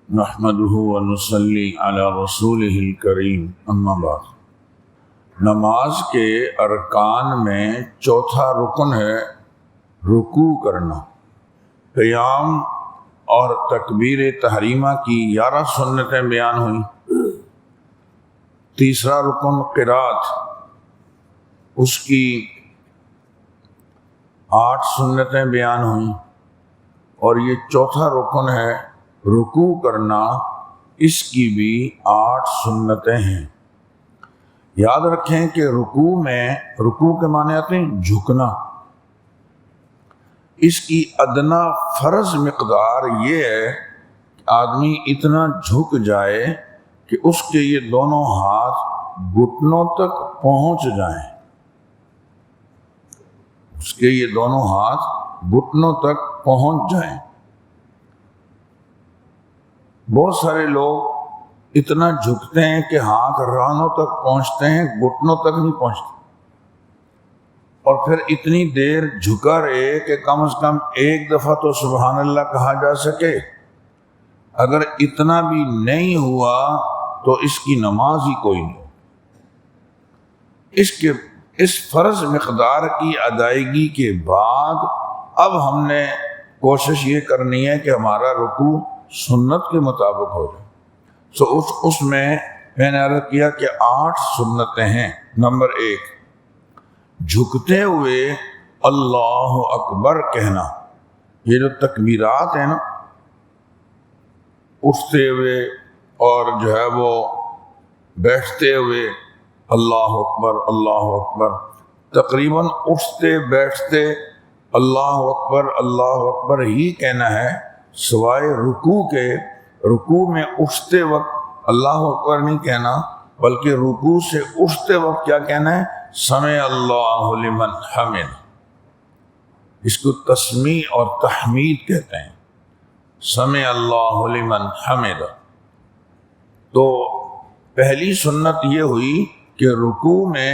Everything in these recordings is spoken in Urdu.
نحمده ونصلی علی رسولہ الکریم اما بعد۔ نماز کے ارکان میں چوتھا رکن ہے رکوع کرنا۔ قیام اور تکبیر تحریمہ کی 11 سنتیں بیان ہوئیں۔ تیسرا رکن قرات، اس کی 8 سنتیں بیان ہوئیں، اور یہ چوتھا رکن ہے رکوع کرنا، اس کی بھی 8 سنتیں ہیں۔ یاد رکھیں کہ رکوع کے معنی آتے ہیں جھکنا۔ اس کی ادنا فرض مقدار یہ ہے کہ آدمی اتنا جھک جائے کہ اس کے یہ دونوں ہاتھ گھٹنوں تک پہنچ جائیں، اس کے یہ دونوں ہاتھ گھٹنوں تک پہنچ جائیں۔ بہت سارے لوگ اتنا جھکتے ہیں کہ ہاتھ رانوں تک پہنچتے ہیں، گھٹنوں تک نہیں پہنچتے، اور پھر اتنی دیر جھکا رہے کہ کم از کم ایک دفعہ تو سبحان اللہ کہا جا سکے۔ اگر اتنا بھی نہیں ہوا تو اس کی نماز ہی کوئی نہیں۔ اس فرض مقدار کی ادائیگی کے بعد اب ہم نے کوشش یہ کرنی ہے کہ ہمارا رکوع سنت کے مطابق ہو جائے۔ اس میں نے عرض کیا کہ 8 سنتیں ہیں۔ نمبر 1، جھکتے ہوئے اللہ اکبر کہنا۔ یہ جو تکبیرات ہیں نا، اٹھتے ہوئے اور جو ہے وہ بیٹھتے ہوئے اللہ اکبر اللہ اکبر، تقریباً اٹھتے بیٹھتے اللہ اکبر ہی کہنا ہے، سوائے رکوع کے۔ رکوع میں اٹھتے وقت اللہ اکبر نہیں کہنا، بلکہ رکوع سے اٹھتے وقت کیا کہنا ہے؟ سمع اللہ لمن حمد۔ اس کو تسمیع اور تحمید کہتے ہیں، سمع اللہ لمن حمد۔ تو پہلی سنت یہ ہوئی کہ رکوع میں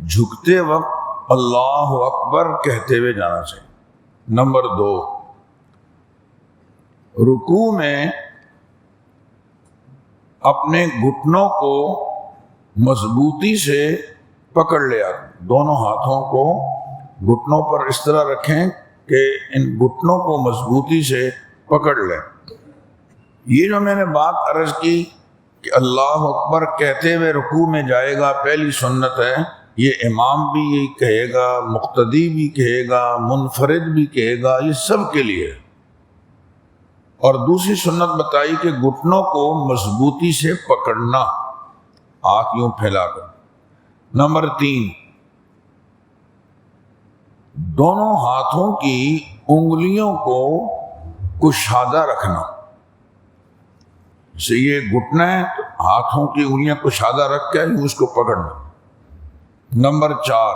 جھکتے وقت اللہ اکبر کہتے ہوئے جانا چاہیے۔ نمبر 2، رکوع میں اپنے گھٹنوں کو مضبوطی سے پکڑ لیا، دونوں ہاتھوں کو گھٹنوں پر اس طرح رکھیں کہ ان گھٹنوں کو مضبوطی سے پکڑ لیں۔ یہ جو میں نے بات عرض کی کہ اللہ اکبر کہتے ہوئے رکوع میں جائے گا، پہلی سنت ہے۔ یہ امام بھی یہی کہے گا، مقتدی بھی کہے گا، منفرد بھی کہے گا، یہ سب کے لیے۔ اور دوسری سنت بتائی کہ گھٹنوں کو مضبوطی سے پکڑنا، ہاتھ یوں پھیلا کر۔ نمبر 3، دونوں ہاتھوں کی انگلیوں کو کشادہ رکھنا۔ جیسے یہ گھٹنا ہے تو ہاتھوں کی انگلیاں کشادہ رکھ کے اس کو پکڑنا۔ نمبر 4،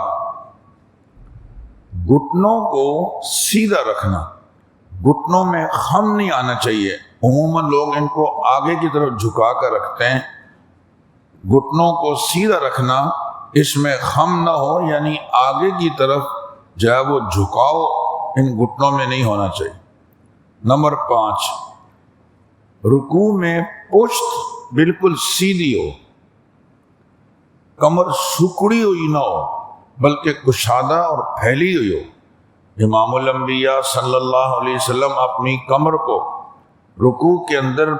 گھٹنوں کو سیدھا رکھنا، گھٹنوں میں خم نہیں آنا چاہیے۔ عموماً لوگ ان کو آگے کی طرف جھکا کر رکھتے ہیں، گھٹنوں کو سیدھا رکھنا، اس میں خم نہ ہو، یعنی آگے کی طرف جو ہے وہ جھکاؤ ان گھٹنوں میں نہیں ہونا چاہیے۔ نمبر 5، رکوع میں پشت بالکل سیدھی ہو، کمر سکڑی ہوئی نہ ہو بلکہ کشادہ اور پھیلی ہوئی ہو۔ امام الانبیاء صلی اللہ علیہ وسلم اپنی کمر کو رکوع کے اندر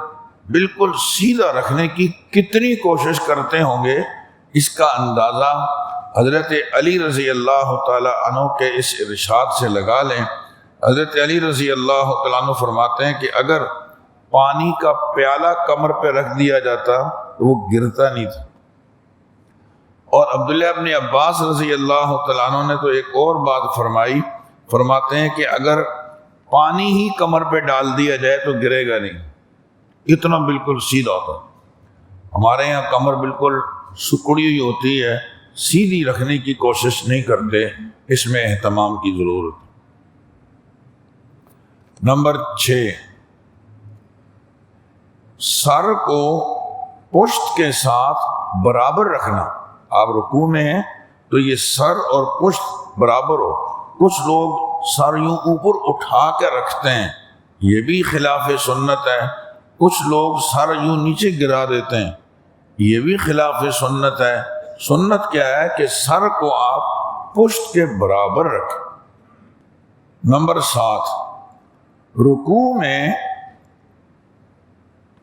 بالکل سیدھا رکھنے کی کتنی کوشش کرتے ہوں گے، اس کا اندازہ حضرت علی رضی اللہ تعالی عنہ کے اس ارشاد سے لگا لیں۔ حضرت علی رضی اللہ تعالیٰ عنہ فرماتے ہیں کہ اگر پانی کا پیالہ کمر پہ رکھ دیا جاتا تو وہ گرتا نہیں تھا۔ اور عبداللہ ابن عباس رضی اللہ تعالیٰ عنہ نے تو ایک اور بات فرمائی، فرماتے ہیں کہ اگر پانی ہی کمر پہ ڈال دیا جائے تو گرے گا نہیں، اتنا بالکل سیدھا ہوتا۔ ہمارے یہاں کمر بالکل سکڑی ہوئی ہوتی ہے، سیدھی رکھنے کی کوشش نہیں کرتے، اس میں اہتمام کی ضرورت۔ نمبر 6، سر کو پشت کے ساتھ برابر رکھنا۔ آپ رکوع میں ہیں تو یہ سر اور پشت برابر ہو۔ کچھ لوگ سر یوں اوپر اٹھا کے رکھتے ہیں، یہ بھی خلاف سنت ہے۔ کچھ لوگ سر یوں نیچے گرا دیتے ہیں، یہ بھی خلاف سنت ہے۔ سنت کیا ہے کہ سر کو آپ پشت کے برابر رکھیں۔ نمبر 7، رکوع میں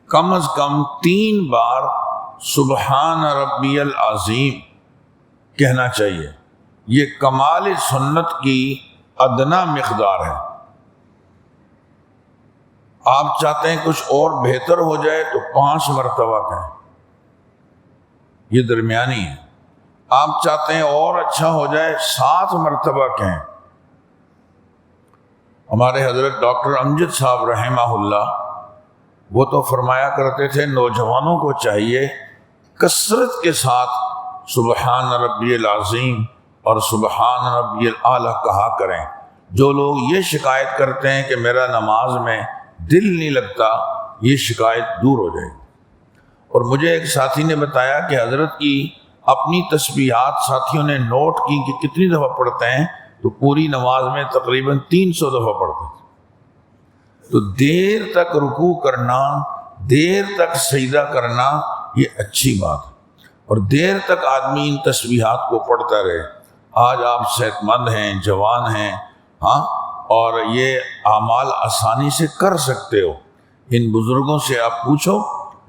کم از کم 3 بار سبحان ربی العظیم کہنا چاہیے۔ یہ کمال سنت کی ادنا مقدار ہے۔ آپ چاہتے ہیں کچھ اور بہتر ہو جائے تو 5 مرتبہ کہیں، یہ درمیانی ہے۔ آپ چاہتے ہیں اور اچھا ہو جائے 7 مرتبہ کہیں۔ ہمارے حضرت ڈاکٹر امجد صاحب رحمہ اللہ وہ تو فرمایا کرتے تھے نوجوانوں کو چاہیے کثرت کے ساتھ سبحان ربی العظیم اور سبحان ربی الاعلی کہا کریں۔ جو لوگ یہ شکایت کرتے ہیں کہ میرا نماز میں دل نہیں لگتا، یہ شکایت دور ہو جائے گی۔ اور مجھے ایک ساتھی نے بتایا کہ حضرت کی اپنی تسبیحات ساتھیوں نے نوٹ کی کہ کتنی دفعہ پڑھتے ہیں، تو پوری نماز میں تقریباً 300 دفعہ پڑھتے ہیں۔ تو دیر تک رکوع کرنا، دیر تک سجدہ کرنا، یہ اچھی بات ہے، اور دیر تک آدمی ان تسبیحات کو پڑھتا رہے۔ آج آپ صحت مند ہیں، جوان ہیں، ہاں، اور یہ اعمال آسانی سے کر سکتے ہو۔ ان بزرگوں سے آپ پوچھو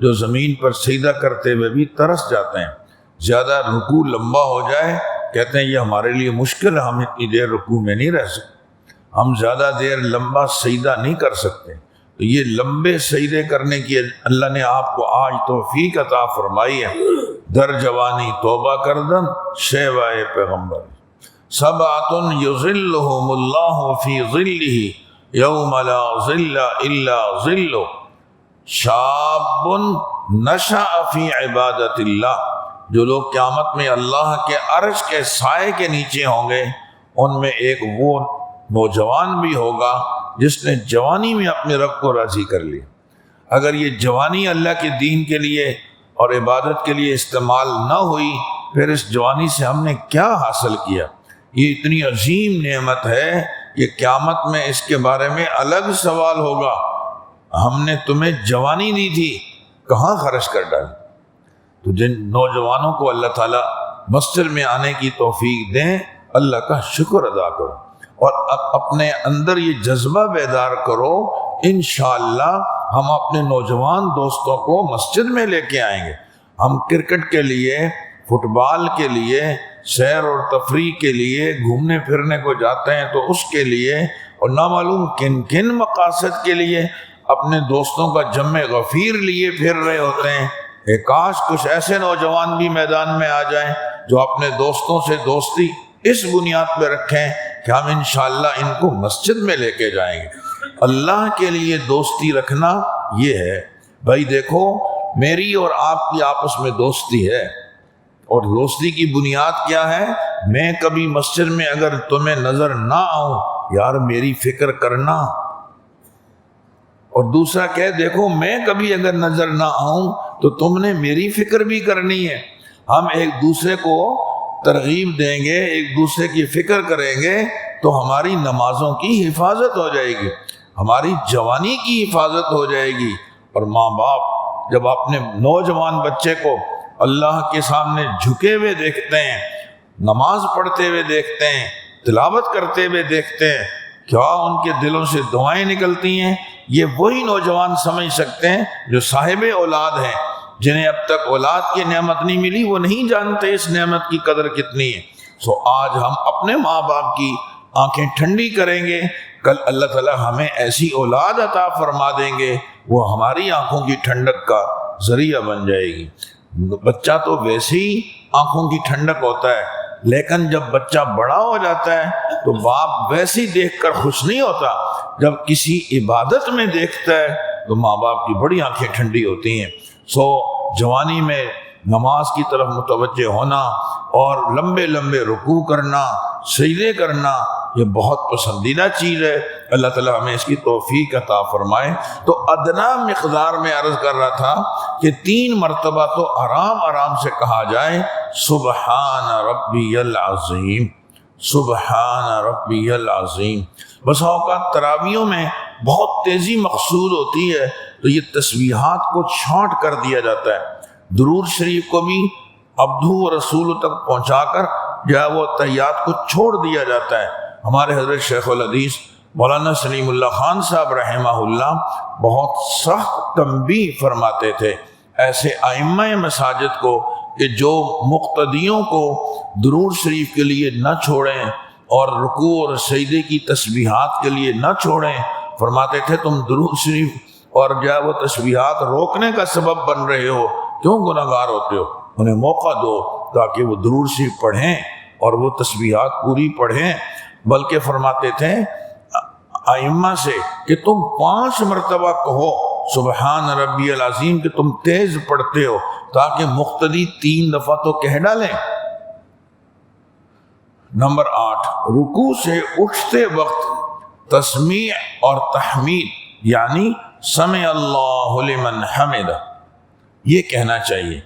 جو زمین پر سجدہ کرتے ہوئے بھی ترس جاتے ہیں۔ زیادہ رکوع لمبا ہو جائے کہتے ہیں یہ ہمارے لیے مشکل ہے، ہم اتنی دیر رکوع میں نہیں رہ سکتے، ہم زیادہ دیر لمبا سجدہ نہیں کر سکتے۔ تو یہ لمبے سجدے کرنے کی اللہ نے آپ کو آج توفیق عطا فرمائی ہے۔ در جوانی توبہ کردن شیوائے پیغمبر، سبعۃ یظلھم اللہ فی ظلہ یوم لا ظل الا ظلہ، شاب نشأ فی عبادت اللہ۔ جو لوگ قیامت میں اللہ کے عرش کے سائے کے نیچے ہوں گے، ان میں ایک وہ نوجوان بھی ہوگا جس نے جوانی میں اپنے رب کو راضی کر لیا۔ اگر یہ جوانی اللہ کے دین کے لیے اور عبادت کے لیے استعمال نہ ہوئی، پھر اس جوانی سے ہم نے کیا حاصل کیا؟ یہ اتنی عظیم نعمت ہے کہ قیامت میں اس کے بارے میں الگ سوال ہوگا، ہم نے تمہیں جوانی دی تھی، کہاں خرچ کر ڈالی؟ تو جن نوجوانوں کو اللہ تعالیٰ مسجد میں آنے کی توفیق دیں، اللہ کا شکر ادا کرو اور اپنے اندر یہ جذبہ بیدار کرو، انشاءاللہ ہم اپنے نوجوان دوستوں کو مسجد میں لے کے آئیں گے۔ ہم کرکٹ کے لیے، فٹ بال کے لیے، سیر اور تفریح کے لیے گھومنے پھرنے کو جاتے ہیں تو اس کے لیے، اور نامعلوم کن کن مقاصد کے لیے اپنے دوستوں کا جمع غفیر لیے پھر رہے ہوتے ہیں۔ کاش کچھ ایسے نوجوان بھی میدان میں آ جائیں جو اپنے دوستوں سے دوستی اس بنیاد پہ رکھیں کہ ہم انشاءاللہ ان کو مسجد میں لے کے جائیں گے۔ اللہ کے لیے دوستی رکھنا یہ ہے، بھائی دیکھو میری اور آپ کی آپس میں دوستی ہے، اور دوستی کی بنیاد کیا ہے؟ میں کبھی مسجد میں اگر تمہیں نظر نہ آؤں، یار میری فکر کرنا، اور دوسرا کہے دیکھو میں کبھی اگر نظر نہ آؤں تو تم نے میری فکر بھی کرنی ہے۔ ہم ایک دوسرے کو ترغیب دیں گے، ایک دوسرے کی فکر کریں گے تو ہماری نمازوں کی حفاظت ہو جائے گی، ہماری جوانی کی حفاظت ہو جائے گی۔ اور ماں باپ جب اپنے نوجوان بچے کو اللہ کے سامنے جھکے ہوئے دیکھتے ہیں، نماز پڑھتے ہوئے دیکھتے ہیں، تلاوت کرتے ہوئے دیکھتے ہیں، کیا ان کے دلوں سے دعائیں نکلتی ہیں؟ یہ وہی نوجوان سمجھ سکتے ہیں جو صاحب اولاد ہیں، جنہیں اب تک اولاد کی نعمت نہیں ملی، وہ نہیں جانتے اس نعمت کی قدر کتنی ہے۔ سو آج ہم اپنے ماں باپ کی آنکھیں ٹھنڈی کریں گے، کل اللہ تعالیٰ ہمیں ایسی اولاد عطا فرما دیں گے، وہ ہماری آنکھوں کی ٹھنڈک کا ذریعہ بن جائے گی۔ بچہ تو ویسے ہی آنکھوں کی ٹھنڈک ہوتا ہے، لیکن جب بچہ بڑا ہو جاتا ہے تو باپ ویسے ہی دیکھ کر خوش نہیں ہوتا، جب کسی عبادت میں دیکھتا ہے تو ماں باپ کی بڑی آنکھیں ٹھنڈی ہوتی ہیں۔ سو جوانی میں نماز کی طرف متوجہ ہونا اور لمبے لمبے رکوع کرنا، سجدے کرنا، یہ بہت پسندیدہ چیز ہے۔ اللہ تعالیٰ ہمیں اس کی توفیق عطا فرمائے۔ تو ادنا مقدار میں عرض کر رہا تھا کہ 3 مرتبہ تو آرام آرام سے کہا جائے، سبحان ربی العظیم، سبحان ربی العظیم۔ بس اوقات تراویحوں میں بہت تیزی مقصود ہوتی ہے، تو یہ تسبیحات کو چھانٹ کر دیا جاتا ہے، درود شریف کو بھی عبدہ و رسول تک پہنچا کر جو ہے وہ تحیات کو چھوڑ دیا جاتا ہے۔ ہمارے حضرت شیخ الحدیث مولانا سلیم اللہ خان صاحب رحمہ اللہ بہت سخت تنبیہ فرماتے تھے ایسے ائمہ مساجد کو کہ جو مقتدیوں کو درود شریف کے لیے نہ چھوڑیں اور رکوع اور سجدے کی تسبیحات کے لیے نہ چھوڑیں۔ فرماتے تھے تم درود شریف اور جو ہے وہ تسبیحات روکنے کا سبب بن رہے ہو، کیوں گناہگار ہوتے ہو؟ انہیں موقع دو تاکہ وہ درود شریف پڑھیں اور وہ تسبیحات پوری پڑھیں۔ بلکہ فرماتے تھے ائمہ سے کہ تم 5 مرتبہ کہو سبحان ربی العظیم کہ تم تیز پڑھتے ہو، تاکہ مقتدی 3 دفعہ تو کہہ ڈالیں۔ نمبر 8، رکوع سے اٹھتے وقت تسمیع اور تحمید یعنی سمع اللہ لمن حمدہ یہ کہنا چاہیے۔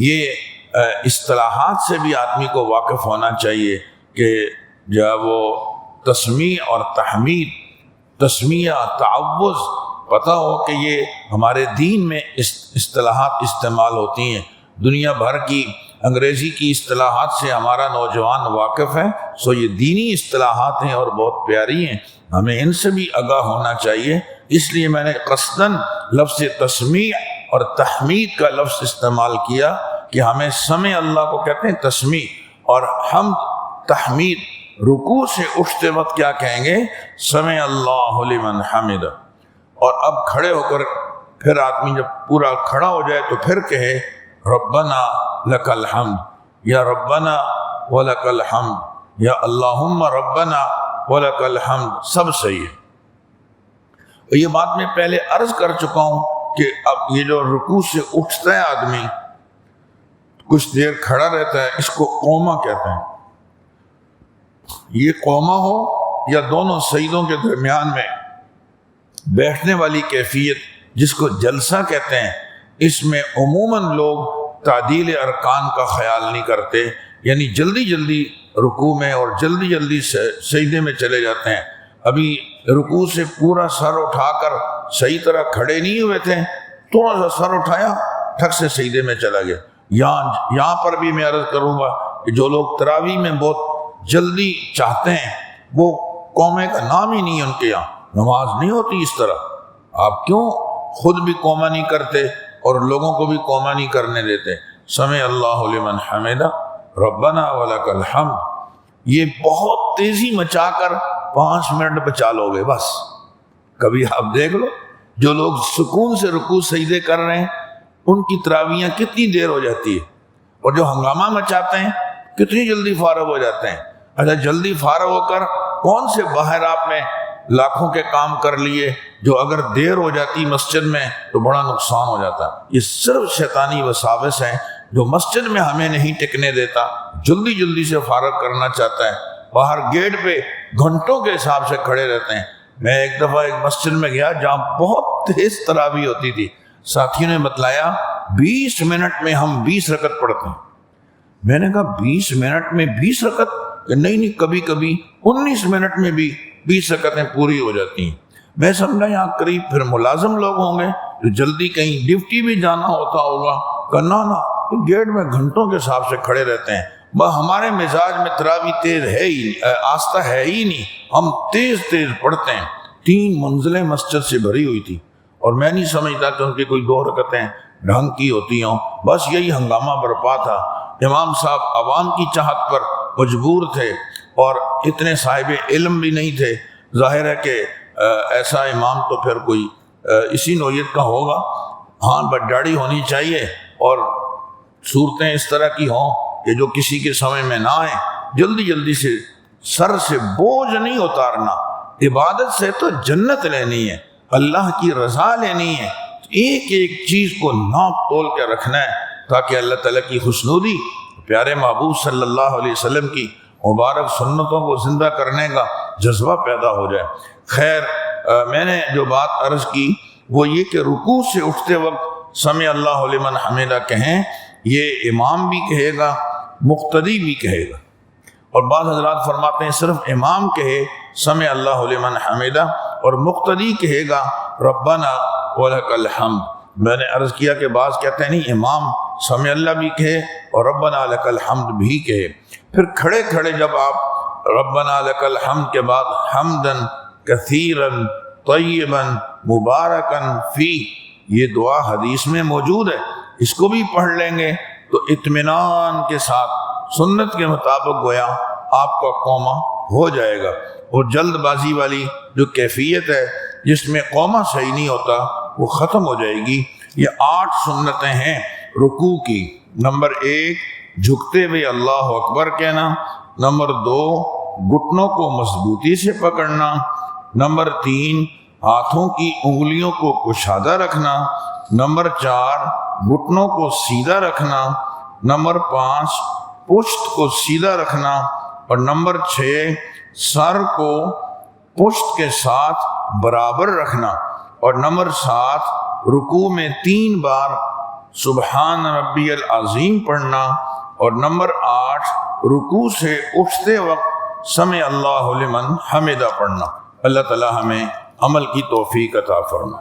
یہ اصطلاحات سے بھی آدمی کو واقف ہونا چاہیے کہ جب وہ تسمیع اور تحمید، تسمیہ تعوذ پتہ ہو کہ یہ ہمارے دین میں اصطلاحات استعمال ہوتی ہیں۔ دنیا بھر کی انگریزی کی اصطلاحات سے ہمارا نوجوان واقف ہے، سو یہ دینی اصطلاحات ہیں اور بہت پیاری ہیں، ہمیں ان سے بھی آگاہ ہونا چاہیے۔ اس لیے میں نے قصداً لفظ تسمیع اور تحمید کا لفظ استعمال کیا کہ ہمیں سمع اللہ کو کہتے ہیں تسمیع، اور حمد تحمید رکوع سے اٹھتے وقت کیا کہیں گے؟ سمع اللہ لمن حمدہ۔ اور اب کھڑے ہو کر پھر آدمی جب پورا کھڑا ہو جائے تو پھر کہے ربنا لک الحمد یا ربنا ولک الحمد یا اللہم ربنا ولک الحمد، سب صحیح ہے۔ یہ بات میں پہلے عرض کر چکا ہوں کہ اب یہ جو رکوع سے اٹھتا ہے آدمی کچھ دیر کھڑا رہتا ہے، اس کو قومہ کہتے ہیں۔ یہ قومہ ہو یا دونوں سجدوں کے درمیان میں بیٹھنے والی کیفیت جس کو جلسہ کہتے ہیں، اس میں عموماً لوگ تعدیل ارکان کا خیال نہیں کرتے، یعنی جلدی جلدی رکوع میں اور جلدی جلدی سجدے میں چلے جاتے ہیں۔ ابھی رکوع سے پورا سر اٹھا کر صحیح طرح کھڑے نہیں ہوئے تھے، تھوڑا سا سر اٹھایا ٹھک سے سجدے میں چلا گیا۔ یہاں پر بھی میں عرض کروں گا کہ جو لوگ تراویح میں بہت جلدی چاہتے ہیں وہ قومے کا نام ہی نہیں ان کے یہاں، نماز نہیں ہوتی اس طرح۔ آپ کیوں خود بھی قومہ نہیں کرتے اور لوگوں کو بھی قومہ نہیں کرنے دیتے؟ سمع اللہ لمن حمدہ ربنا ولک الحمد، یہ بہت تیزی مچا کر 5 منٹ بچا لو گے بس۔ کبھی آپ دیکھ لو جو لوگ سکون سے رکوع سجدے کر رہے ہیں ان کی تراویحیں کتنی دیر ہو جاتی ہے، اور جو ہنگامہ مچاتے ہیں کتنی جلدی فارغ ہو جاتے ہیں۔ اچھا جلدی فارغ ہو کر کون سے باہر آپ نے لاکھوں کے کام کر لیے جو اگر دیر ہو جاتی مسجد میں تو بڑا نقصان ہو جاتا ہے۔ یہ صرف شیطانی وساوس ہیں جو مسجد میں ہمیں نہیں ٹکنے دیتا، جلدی جلدی سے فارغ کرنا چاہتا ہے، باہر گیٹ پہ گھنٹوں کے حساب سے کھڑے رہتے ہیں۔ میں ایک دفعہ ایک مسجد میں گیا جہاں بہت تیز تراویح ہوتی تھی، ساتھیوں نے بتلایا 20 منٹ میں ہم 20 رکعت پڑھتے ہیں۔ میں نے کہا 20 منٹ میں 20 رکعت؟ کہ نہیں کبھی کبھی 19 منٹ میں بھی 20 رکعتیں پوری ہو جاتی ہیں۔ میں سمجھا یہاں قریب پھر ملازم لوگ ہوں گے جو جلدی کہیں ڈیوٹی بھی جانا ہوتا ہوگا، کہنا نا گیٹ میں گھنٹوں کے حساب سے کھڑے رہتے ہیں۔ بس ہمارے مزاج میں تراویح تیز ہے ہی آستہ ہے ہی نہیں، ہم تیز تیز پڑھتے ہیں۔ 3 منزلیں مسجد سے بھری ہوئی تھی اور میں نہیں سمجھتا کہ ان کی کوئی 2 رکعتیں ڈھنگ کی ہوتی ہوں، بس یہی ہنگامہ برپا تھا۔ امام صاحب عوام کی چاہت پر مجبور تھے اور اتنے صاحب علم بھی نہیں تھے۔ ظاہر ہے کہ ایسا امام تو پھر کوئی اسی نوعیت کا ہوگا، ہاں بس داڑھی ہونی چاہیے اور صورتیں اس طرح کی ہوں کہ جو کسی کے سمجھ میں نہ آئیں۔ جلدی جلدی سے سر سے بوجھ نہیں اتارنا، عبادت سے تو جنت لینی ہے، اللہ کی رضا لینی ہے، ایک ایک چیز کو ناپ تول کے رکھنا ہے تاکہ اللہ تعالیٰ کی خوشنودی، پیارے محبوب صلی اللہ علیہ وسلم کی مبارک سنتوں کو زندہ کرنے کا جذبہ پیدا ہو جائے۔ خیر میں نے جو بات عرض کی وہ یہ کہ رکوع سے اٹھتے وقت سمع اللہ لمن حمدہ کہیں، یہ امام بھی کہے گا، مقتدی بھی کہے گا، اور بعض حضرات فرماتے ہیں صرف امام کہے سمع اللہ لمن حمدہ اور مقتدی کہے گا ربنا ولک الحمد۔ میں نے عرض کیا کہ بعض کہتے ہیں نہیں، امام سمع اللہ بھی کہے اور ربنا لک الحمد بھی کہے۔ پھر کھڑے کھڑے جب آپ ربنا لک الحمد کے بعد حمدن کثیرن طیبا مبارکن فی، یہ دعا حدیث میں موجود ہے، اس کو بھی پڑھ لیں گے تو اطمینان کے ساتھ سنت کے مطابق گویا آپ کا قومہ ہو جائے گا۔ اور جلد بازی والی جو کیفیت ہے جس میں قومہ صحیح نہیں ہوتا وہ ختم ہو جائے گی۔ یہ 8 سنتیں ہیں رکوع کی۔ نمبر 1 جھکتے ہوئے اللہ اکبر کہنا، نمبر 2 گھٹنوں کو مضبوطی سے پکڑنا، نمبر 3 ہاتھوں کی انگلیوں کو کشادہ رکھنا، نمبر 4 گھٹنوں کو سیدھا رکھنا، نمبر 5 پشت کو سیدھا رکھنا، اور نمبر 6 سر کو پشت کے ساتھ برابر رکھنا، اور نمبر 7 رکوع میں 3 بار سبحان ربی العظیم پڑھنا، اور نمبر 8 رکوع سے اٹھتے وقت سمع اللہ لمن حمدہ پڑھنا۔ اللہ تعالی ہمیں عمل کی توفیق عطا فرمائے۔